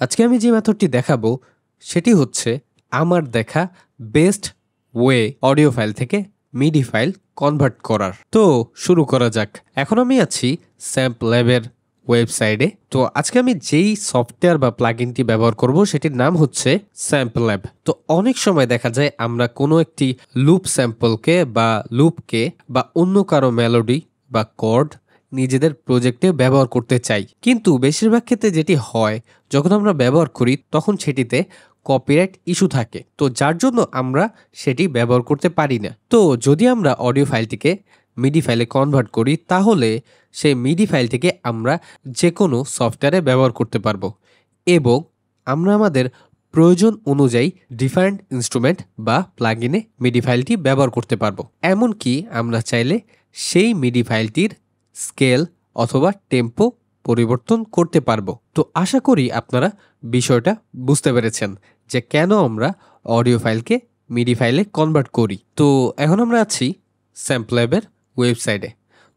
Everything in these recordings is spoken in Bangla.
আজকে আমি যে মেথডটি দেখাবো সেটি হচ্ছে আমার দেখা বেস্ট ওয়ে অডিও ফাইল থেকে মিডি ফাইল কনভার্ট করার। তো শুরু করা যাক। এখন আমি আছি স্যাম্পল্যাবের ওয়েবসাইটে। তো আজকে আমি যেই সফটওয়্যার বা প্লাগইনটি ব্যবহার করব সেটির নাম হচ্ছে স্যাম্পল্যাব। তো অনেক সময় দেখা যায় আমরা কোনো একটি লুপ স্যাম্পলকে বা লুপকে বা অন্য কারো মেলোডি বা কর্ড নিজেদের প্রজেক্টে ব্যবহার করতে চাই, কিন্তু বেশিরভাগ ক্ষেত্রে যেটি হয় যখন আমরা ব্যবহার করি তখন সেটিতে কপিরাইট ইস্যু থাকে, তো যার জন্য আমরা সেটি ব্যবহার করতে পারি না। তো যদি আমরা অডিও ফাইলটিকে মিডি ফাইলে কনভার্ট করি তাহলে সেই মিডি ফাইলটিকে আমরা যে কোনো সফটওয়্যারে ব্যবহার করতে পারবো এবং আমরা আমাদের প্রয়োজন অনুযায়ী ডিফারেন্ট ইনস্ট্রুমেন্ট বা প্লাগইনে মিডি ফাইলটি ব্যবহার করতে পারবো। এমনকি আমরা চাইলে সেই মিডি ফাইলটির স্কেল অথবা টেম্পো পরিবর্তন করতে পারবো। তো আশা করি আপনারা বিষয়টা বুঝতে পেরেছেন যে কেন আমরা অডিও ফাইলকে মিডি ফাইলে কনভার্ট করি। তো এখন আমরা আছি স্যাম্পল্যাবের ওয়েবসাইটে।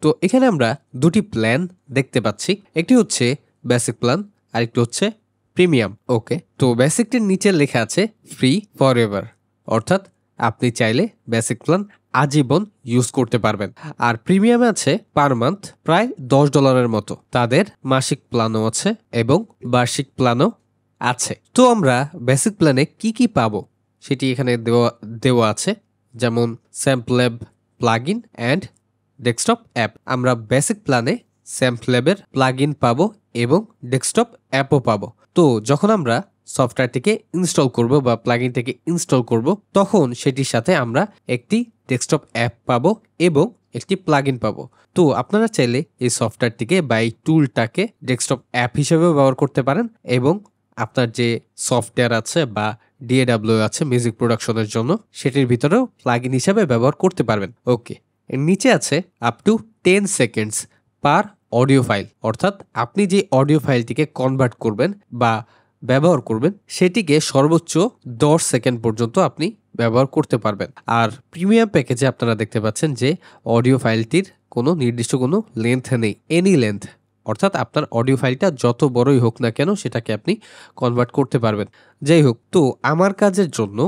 তো এখানে আমরা দুটি প্ল্যান দেখতে পাচ্ছি, একটি হচ্ছে বেসিক প্ল্যান আর একটি হচ্ছে প্রিমিয়াম। ওকে, তো বেসিকটির নিচে লেখা আছে ফ্রি ফর এভার, অর্থাৎ আপনি চাইলে বেসিক প্ল্যান আজীবন ইউজ করতে পারবেন। আর প্রিমিয়ামে আছে পার মান্থ প্রায় $10 মতো। তাদের মাসিক প্ল্যানও আছে এবং বার্ষিক প্ল্যানও আছে। তো আমরা বেসিক প্ল্যানে কি কি পাবো সেটি এখানে দেওয়া আছে, যেমন স্যাম্পল্যাব প্লাগইন অ্যান্ড ডেস্কটপ অ্যাপ। আমরা বেসিক প্ল্যানে স্যাম্পল্যাবের প্লাগইন পাবো এবং ডেস্কটপ অ্যাপও পাবো। তো যখন আমরা সফটওয়্যারটিকে ইনস্টল করব বা প্লাগইনটিকে ইনস্টল করব তখন সেটির সাথে আমরা একটি ডেস্কটপ অ্যাপ পাবো এবং একটি প্লাগইন পাবো। তো আপনারা চাইলে এই সফটওয়্যারটিকে বা এই টুলটাকে ডেস্কটপ অ্যাপ হিসেবেও ব্যবহার করতে পারেন এবং আপনার যে সফটওয়্যার আছে বা DAW আছে মিউজিক প্রোডাকশনের জন্য সেটির ভিতরেও প্লাগইন হিসেবে ব্যবহার করতে পারবেন। ওকে, এর নিচে আছে up to 10 seconds per audio file, অর্থাৎ আপনি যে অডিও ফাইলটিকে কনভার্ট করবেন বা ব্যবহার করবেন সেটিকে সর্বোচ্চ 10 সেকেন্ড পর্যন্ত আপনি ব্যবহার করতে পারবেন। আর প্রিমিয়াম প্যাকেজে আপনারা দেখতে পাচ্ছেন যে অডিও ফাইলটির কোনো নির্দিষ্ট কোনো লেন্থ নেই, এনি লেন্থ, অর্থাৎ আপনার অডিও ফাইলটা যত বড়ই হোক না কেন সেটাকে আপনি কনভার্ট করতে পারবেন। যাই হোক, তো আমার কাজের জন্য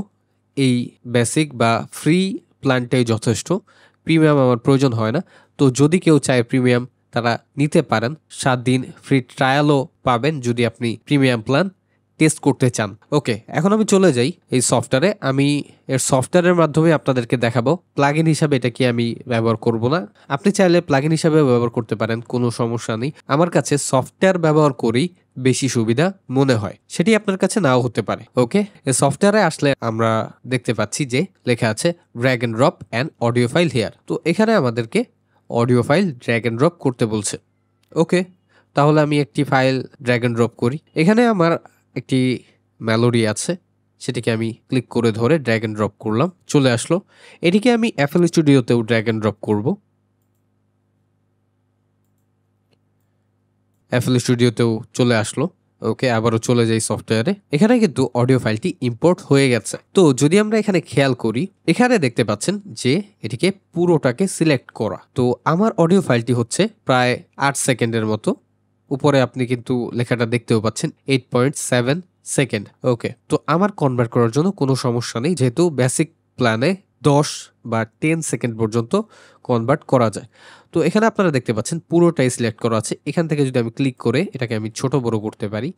এই বেসিক বা ফ্রি প্ল্যানটাই যথেষ্ট, প্রিমিয়াম আমার প্রয়োজন হয় না। তো যদি কেউ চায় প্রিমিয়াম তারা নিতে পারেন, 7 দিন ফ্রি ট্রায়ালও পাবেন যদি আপনি প্রিমিয়াম প্ল্যান টেস্ট করতে চান। ওকে, এখন আমি চলে যাই এই সফটওয়্যারে। আমি এর সফটওয়্যারের মাধ্যমে আপনাদেরকে দেখাবো প্লাগইন হিসাবে এটা কি আমি ব্যবহার করব না। আপনি চাইলে প্লাগইন হিসাবে ব্যবহার করতে পারেন, কোনো সমস্যা নেই। আমার কাছে সফটওয়্যার ব্যবহার করেই বেশি সুবিধা মনে হয়, সেটি আপনার কাছে নাও হতে পারে। ওকে, এই সফটওয়্যারে আসলে আমরা দেখতে পাচ্ছি যে লেখা আছে drag and drop and audio file here. তো এখানে আমাদেরকে audio file drag and drop করতে বলছে। ওকে, তাহলে আমি একটি ফাইল ড্র্যাগ এন্ড ড্রপ করি। এখানে আমার একটি মেলোডি আছে, সেটিকে আমি ক্লিক করে ধরে ড্র্যাগ এন্ড ড্রপ করলাম, চলে আসলো। এটিকে আমি FL স্টুডিওতেও ড্র্যাগ এন্ড ড্রপ করব। FL স্টুডিওতেও চলে আসলো। ওকে, আবারও চলে যাই সফটওয়্যারে। এখানে কিন্তু অডিও ফাইলটি ইম্পোর্ট হয়ে গেছে। তো যদি আমরা এখানে খেয়াল করি, এখানে দেখতে পাচ্ছেন যে এটিকে পুরোটাকে সিলেক্ট করা। তো আমার অডিও ফাইলটি হচ্ছে প্রায় 8 সেকেন্ডের মতো। উপরে আপনি কিন্তু লেখাটা দেখতেও পাচ্ছেন 8.7 সেকেন্ড। ওকে, তো আমার কনভার্ট করার জন্য কোনো সমস্যা নেই, যেহেতু বেসিক প্ল্যানে 10 বা 10 সেকেন্ড পর্যন্ত কনভার্ট করা যায়। তো এখানে আপনারা দেখতে পাচ্ছেন পুরোটাই সিলেক্ট করা আছে। এখান থেকে যদি আমি ক্লিক করে এটাকে আমি ছোট বড় করতে পারি,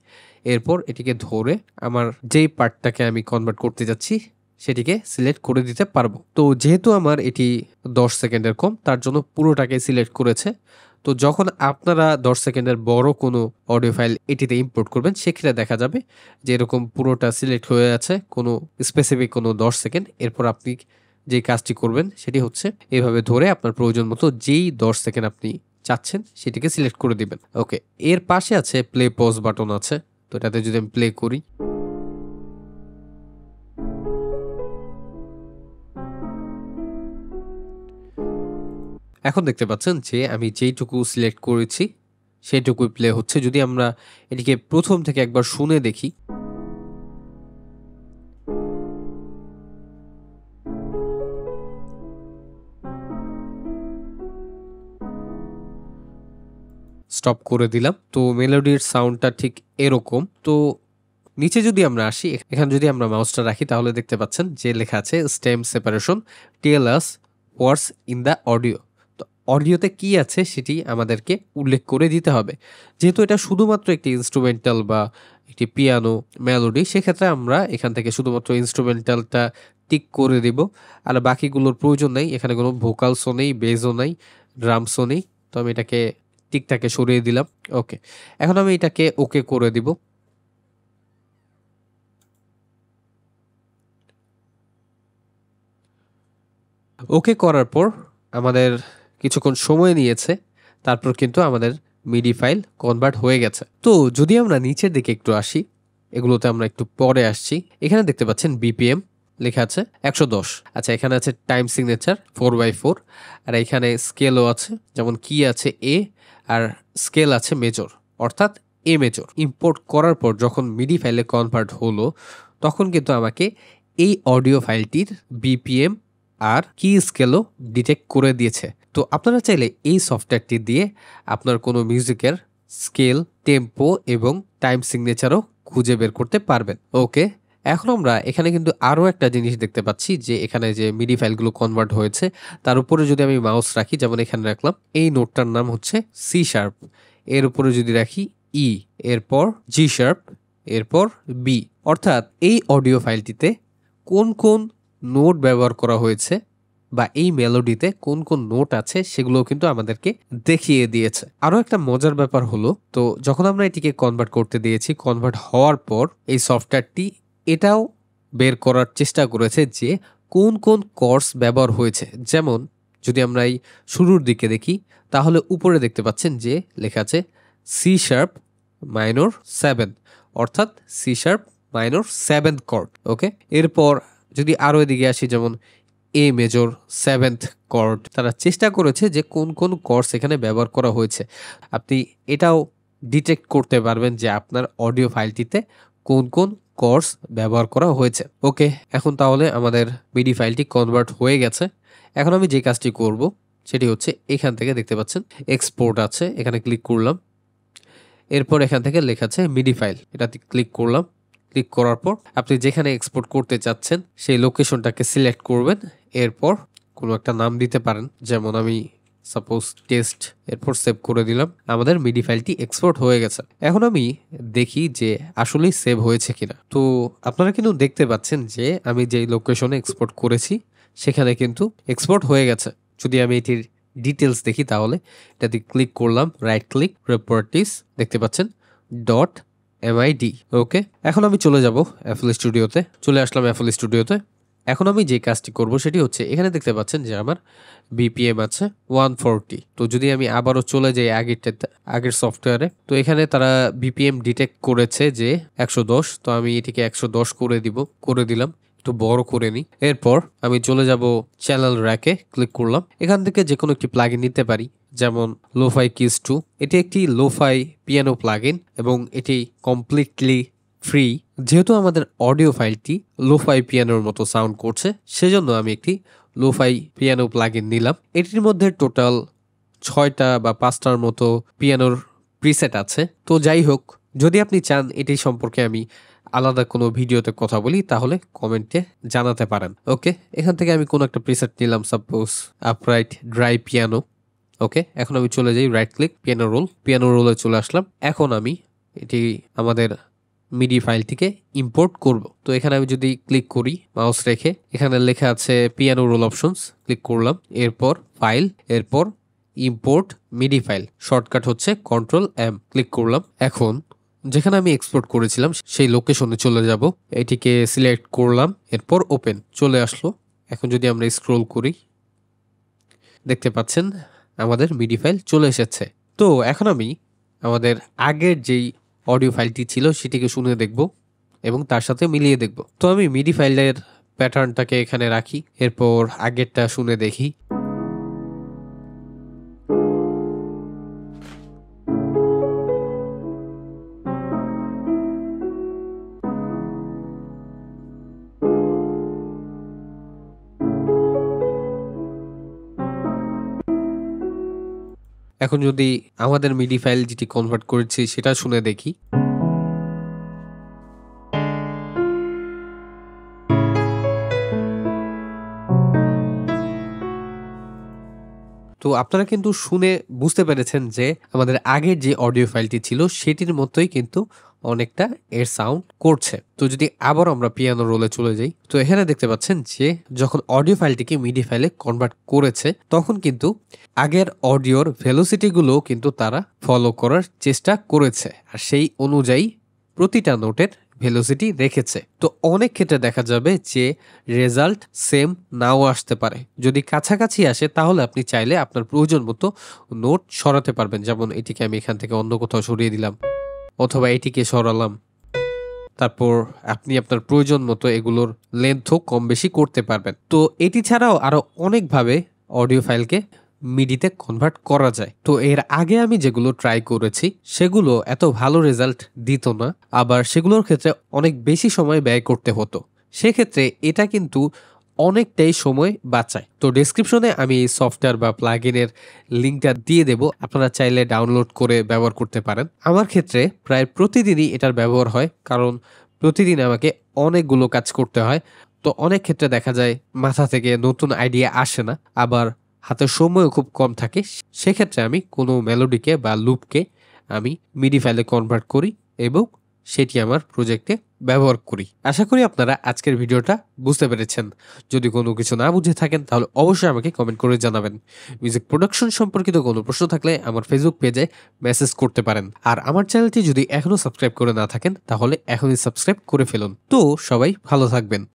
এরপর এটিকে ধরে আমার যেই পার্টটাকে আমি কনভার্ট করতে যাচ্ছি সেটিকে সিলেক্ট করে দিতে পারবো। তো যেহেতু আমার এটি 10 সেকেন্ডের কম, তার জন্য পুরোটাকে সিলেক্ট করেছে। তো যখন আপনারা 10 সেকেন্ডের বড় কোনো অডিও ফাইল এটিতে ইম্পোর্ট করবেন সেক্ষেত্রে দেখা যাবে যে এরকম পুরোটা সিলেক্ট হয়ে আছে, কোনো স্পেসিফিক কোনো 10 সেকেন্ড। এরপর আপনি যে কাজটি করবেন সেটি হচ্ছে এভাবে ধরে আপনার প্রয়োজন মতো যেই 10 সেকেন্ড আপনি চাচ্ছেন সেটিকে সিলেক্ট করে দিবেন। ওকে, এর পাশে আছে প্লে পজ বাটন আছে। তো এটাতে যদি আমি প্লে করি, এখন দেখতে পাচ্ছেন যে আমি যেইটুকু সিলেক্ট করেছি সেইটুকুই প্লে হচ্ছে। যদি আমরা এটিকে প্রথম থেকে একবার শুনে দেখি, স্টপ করে দিলাম। তো মেলোডির সাউন্ডটা ঠিক এরকম। তো নিচে যদি আমরা আসি, এখানে যদি আমরা মাউসটা রাখি তাহলে দেখতে পাচ্ছেন যে লেখা আছে stem separation tell us what's in the audio. তো অডিওতে কি আছে সেটি আমাদেরকে উল্লেখ করে দিতে হবে। যেহেতু এটা শুধুমাত্র একটি ইনস্ট্রুমেন্টাল বা একটি পিয়ানো মেলোডি, সেক্ষেত্রে আমরা এখান থেকে শুধুমাত্র ইনস্ট্রুমেন্টালটা টিক করে দিব, আর বাকিগুলোর প্রয়োজন নেই। এখানে কোনো ভোকালসও নেই, বেজও নেই, ড্রামসও নেই। তো আমি এটাকে টিকটাকে সরিয়ে দিলাম। ওকে, এখন আমি এটাকে ওকে করে দিব। ওকে করার পর আমাদের কিছুক্ষণ সময় নিয়েছে, তারপর কিন্তু আমাদের মিডি ফাইল কনভার্ট হয়ে গেছে। তো যদি আমরা নিচের দিকে একটু আসি, এগুলোতে আমরা একটু পরে আসছি। এখানে দেখতে পাচ্ছেন বিপিএম লেখা আছে 110। আচ্ছা, এখানে আছে টাইম সিগনেচার 4/4, আর এখানে স্কেলও আছে, যেমন কি আছে এ, আর স্কেল আছে মেজর, অর্থাৎ এ মেজর। ইম্পোর্ট করার পর যখন মিডি ফাইলে কনভার্ট হলো, তখন কিন্তু আমাকে এই অডিও ফাইলটির বিপিএম আর কি স্কেলও ডিটেক্ট করে দিয়েছে। তো আপনারা চাইলে এই সফটওয়্যারটি দিয়ে আপনার কোনো মিউজিকের স্কেল, টেম্পো এবং টাইম সিগনেচারও খুঁজে বের করতে পারবেন। ওকে, এখন আমরা এখানে কিন্তু আরও একটা জিনিস দেখতে পাচ্ছি, যে এখানে যে মিডি ফাইলগুলো কনভার্ট হয়েছে তার উপরে যদি আমি মাউস রাখি, যেমন এখানে রাখলাম, এই নোটটার নাম হচ্ছে সি শার্প, এর উপরে যদি রাখি ই, এরপর জি শার্প, এরপর বি, অর্থাৎ এই অডিও ফাইলটিতে কোন কোন নোট ব্যবহার করা হয়েছে বা এই মেলোডিতে কোন কোন নোট আছে সেগুলো কিন্তু আমাদেরকে দেখিয়ে দিয়েছে। আরও একটা মজার ব্যাপার হলো, তো যখন আমরা এটিকে কনভার্ট করতে দিয়েছি, কনভার্ট হওয়ার পর এই সফটওয়্যারটি এটাও বের করার চেষ্টা করেছে যে কোন কোন কর্ডস ব্যবহার হয়েছে। যেমন যদি আমরা এই শুরুর দিকে দেখি, তাহলে উপরে দেখতে পাচ্ছেন যে লেখা আছে সি শার্প মাইনর 7, অর্থাৎ C sharp minor 7th chord. Okay, এরপর যদি আরও এদিকে আসি, যেমন এ মেজর 7th কর্ড, তারা চেষ্টা করেছে যে কোন কোন কর্ডস এখানে ব্যবহার করা হয়েছে। আপনি এটাও ডিটেক্ট করতে পারবেন যে আপনার অডিও ফাইলটিতে কোন কোন কর্ডস ব্যবহার করা হয়েছে। ওকে, এখন তাহলে আমাদের মিডি ফাইলটি কনভার্ট হয়ে গেছে। এখন আমি যে কাজটি করব সেটি হচ্ছে, এখান থেকে দেখতে পাচ্ছেন এক্সপোর্ট আছে, এখানে ক্লিক করলাম। এরপর এখান থেকে লেখা আছে মিডি ফাইল, এটাতে ক্লিক করলাম। ক্লিক করার পর আপনি যেখানে এক্সপোর্ট করতে চাচ্ছেন সেই লোকেশনটাকে সিলেক্ট করবেন। এরপর কোনো একটা নাম দিতে পারেন, যেমন আমি সাপোজ টেস্ট, এরপর সেভ করে দিলাম। আমাদের মিডি ফাইলটি এক্সপোর্ট হয়ে গেছে। এখন আমি দেখি যে আসলেই সেভ হয়েছে কিনা। তো আপনারা কিন্তু দেখতে পাচ্ছেন যে আমি যেই লোকেশনে এক্সপোর্ট করেছি সেখানে কিন্তু এক্সপোর্ট হয়ে গেছে। যদি আমি এটির ডিটেলস দেখি, তাহলে এটাতে ক্লিক করলাম, রাইট ক্লিক, প্রপার্টিস, দেখতে পাচ্ছেন .mid। ওকে, এখন আমি চলে যাব এফএল স্টুডিওতে। চলে আসলাম এফএল স্টুডিওতে। এখন আমি যে কাজটি করব সেটি হচ্ছে, এখানে দেখতে পাচ্ছেন যে আমার বিপিএম আছে 140। তো যদি আমি আবারও চলে যাই আগের সফটওয়্যারে, তো এখানে তারা বিপিএম ডিটেক্ট করেছে যে 110। তো আমি এটিকে 110 করে দিলাম, একটু বড় করে নিই। এরপর আমি চলে যাব চ্যানেল র্যাকে, ক্লিক করলাম। এখান থেকে যে কোনো একটি প্লাগইন নিতে পারি, যেমন লোফাই কিজ 2। এটি একটি লোফাই পিয়ানো প্লাগইন এবং এটি কমপ্লিটলি ফ্রি। যেহেতু আমাদের অডিও ফাইলটি লোফাই পিয়ানোর মতো সাউন্ড করছে, সেজন্য আমি একটি লোফাই পিয়ানো প্লাগইন নিলাম। এটির মধ্যে টোটাল 6টা বা 5টার মতো পিয়ানোর প্রিসেট আছে। তো যাই হোক, যদি আপনি চান এটি সম্পর্কে আমি আলাদা কোনো ভিডিওতে কথা বলি, তাহলে কমেন্টে জানাতে পারেন। ওকে, এখান থেকে আমি কোনো একটা প্রিসেট নিলাম, সাপোজ আপরাইট ড্রাই পিয়ানো। ওকে, এখন আমি চলে যাই, রাইট ক্লিক, পিয়ানো রোলে চলে আসলাম। এখন আমি এটি আমাদের মিডি ফাইলটিকে ইম্পোর্ট করব। তো এখানে আমি যদি ক্লিক করি মাউস রেখে, এখানে লেখা আছে পিয়ানো রোল অপশনস, ক্লিক করলাম। এরপর ফাইল, এরপর ইম্পোর্ট মিডি ফাইল, শর্টকাট হচ্ছে Ctrl+M, ক্লিক করলাম। এখন যেখানে আমি এক্সপোর্ট করেছিলাম সেই লোকেশনে চলে যাব, এটিকে সিলেক্ট করলাম, এরপর ওপেন, চলে আসলো। এখন যদি আমরা স্ক্রল করি, দেখতে পাচ্ছেন আমাদের মিডি ফাইল চলে এসেছে। তো এখন আমি আমাদের আগের যেই অডিও ফাইলটি ছিল সেটিকে শুনে দেখব এবং তার সাথে মিলিয়ে দেখব। তো আমি মিডি ফাইলের প্যাটার্নটাকে এখানে রাখি, এরপর আগেরটা শুনে দেখি। এখন যদি আমাদের মিডি ফাইল যেটি কনভার্ট করেছি সেটা শুনে দেখি। তো আপনারা কিন্তু শুনে বুঝতে পেরেছেন যে আমাদের আগের যে অডিও ফাইলটি ছিল সেটির মতোই কিন্তু অনেকটা এর সাউন্ড করছে। তো যদি আবার আমরা পিয়ানো রোলে চলে যাই, তো এখানে দেখতে পাচ্ছেন যে যখন অডিও ফাইলটিকে মিডি ফাইলে কনভার্ট করেছে তখন কিন্তু আগের অডিওর ভেলোসিটিগুলোও কিন্তু তারা ফলো করার চেষ্টা করেছে, আর সেই অনুযায়ী প্রতিটা নোটের ভেলোসিটি রেখেছে। তো অনেক ক্ষেত্রে দেখা যাবে যে রেজাল্ট সেম নাও আসতে পারে। যদি কাছাকাছি আসে তাহলে আপনি চাইলে আপনার প্রয়োজন মতো নোট সরাতে পারবেন, যেমন এটিকে আমি এখান থেকে অন্য কোথাও সরিয়ে দিলাম অথবা এটিকে সরালাম। তারপর আপনি আপনার প্রয়োজন মতো এগুলোর লেন্থও কম বেশি করতে পারবেন। তো এটি ছাড়াও আরো অনেকভাবে অডিও ফাইলকে মিডিতে কনভার্ট করা যায়। তো এর আগে আমি যেগুলো ট্রাই করেছি সেগুলো এত ভালো রেজাল্ট দিত না, আবার সেগুলোর ক্ষেত্রে অনেক বেশি সময় ব্যয় করতে হতো। সেক্ষেত্রে এটা কিন্তু অনেকটাই সময় বাঁচায়। তো ডেসক্রিপশনে আমি এই সফটওয়্যার বা প্লাগইনের লিঙ্কটা দিয়ে দেব, আপনারা চাইলে ডাউনলোড করে ব্যবহার করতে পারেন। আমার ক্ষেত্রে প্রায় প্রতিদিনই এটার ব্যবহার হয়, কারণ প্রতিদিন আমাকে অনেকগুলো কাজ করতে হয়। তো অনেক ক্ষেত্রে দেখা যায় মাথা থেকে নতুন আইডিয়া আসে না, আবার হাতে সময়ও খুব কম থাকে। সেক্ষেত্রে আমি কোনো মেলোডিকে বা লুপকে আমি মিডি ফাইলে কনভার্ট করি এবং সেটি আমার প্রজেক্টে ব্যবহার করি। আশা করি আপনারা আজকের ভিডিওটা বুঝতে পেরেছেন। যদি কোনো কিছু না বুঝে থাকেন তাহলে অবশ্যই আমাকে কমেন্ট করে জানাবেন। মিউজিক প্রোডাকশন সম্পর্কিত কোনো প্রশ্ন থাকলে আমার ফেসবুক পেজে মেসেজ করতে পারেন। আর আমার চ্যানেলটি যদি এখনো সাবস্ক্রাইব করে না থাকেন তাহলে এখনই সাবস্ক্রাইব করে ফেলুন। তো সবাই ভালো থাকবেন।